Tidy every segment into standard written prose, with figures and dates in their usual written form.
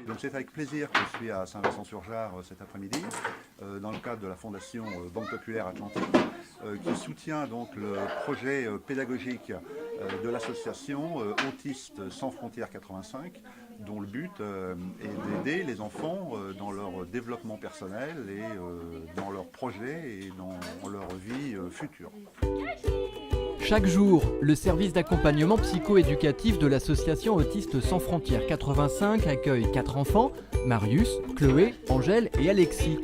Donc c'est avec plaisir que je suis à Saint-Vincent-sur-Jard cet après-midi, dans le cadre de la Fondation Banque Populaire Atlantique, qui soutient donc le projet pédagogique de l'association Autistes sans frontières 85, dont le but est d'aider les enfants dans leur développement personnel et dans leurs projets et dans leur vie future. Chaque jour, le service d'accompagnement psycho-éducatif de l'association Autistes sans frontières 85 accueille 4 enfants, Marius, Chloé, Angèle et Alexis.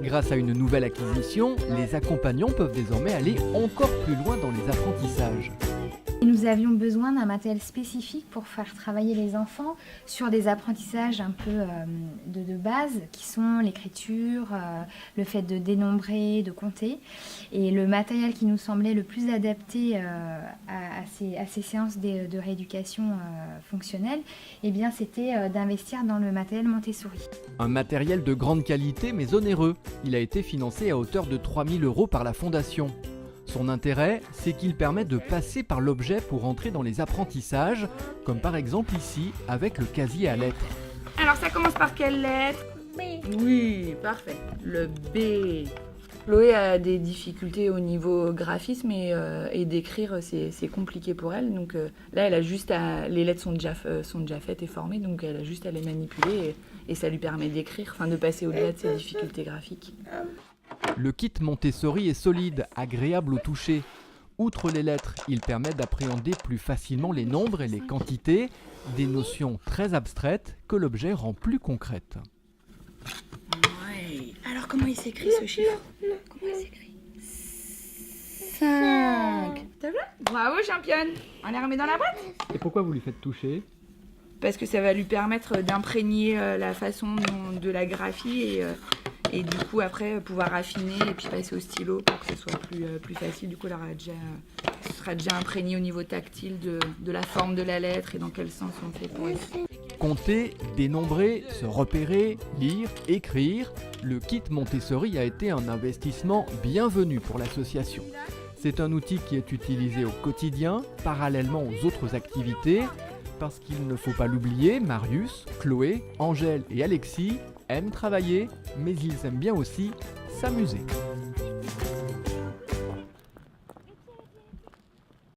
Grâce à une nouvelle acquisition, les accompagnants peuvent désormais aller encore plus loin dans les apprentissages. Nous avions besoin d'un matériel spécifique pour faire travailler les enfants sur des apprentissages un peu de base, qui sont l'écriture, le fait de dénombrer, de compter. Et le matériel qui nous semblait le plus adapté à ces séances de rééducation fonctionnelle, eh bien, c'était d'investir dans le matériel Montessori. Un matériel de grande qualité mais onéreux. Il a été financé à hauteur de 3 000 € par la Fondation. Son intérêt, c'est qu'il permet de passer par l'objet pour entrer dans les apprentissages, comme par exemple ici avec le casier à lettres. Alors ça commence par quelle lettre? B. Oui, parfait. Le B. Chloé a des difficultés au niveau graphisme et d'écrire, c'est compliqué pour elle. Donc là, elle a juste les lettres sont déjà faites et formées, donc elle a juste à les manipuler et ça lui permet d'écrire, enfin de passer au-delà de ses difficultés graphiques. Le kit Montessori est solide, agréable au toucher. Outre les lettres, il permet d'appréhender plus facilement les nombres et les quantités, des notions très abstraites que l'objet rend plus concrètes. Ouais. Alors comment il s'écrit ce chiffre? Comment il s'écrit? 5. T'as vu? Bravo championne. On les remet dans la boîte? Et pourquoi vous lui faites toucher ? Parce que ça va lui permettre d'imprégner la façon de la graphie et du coup après pouvoir affiner et puis passer au stylo pour que ce soit plus facile. Du coup, ce sera déjà imprégné au niveau tactile de la forme de la lettre et dans quel sens on fait pour écrire. Compter, dénombrer, se repérer, lire, écrire, le kit Montessori a été un investissement bienvenu pour l'association. C'est un outil qui est utilisé au quotidien, parallèlement aux autres activités, parce qu'il ne faut pas l'oublier, Marius, Chloé, Angèle et Alexis aiment travailler, mais ils aiment bien aussi s'amuser.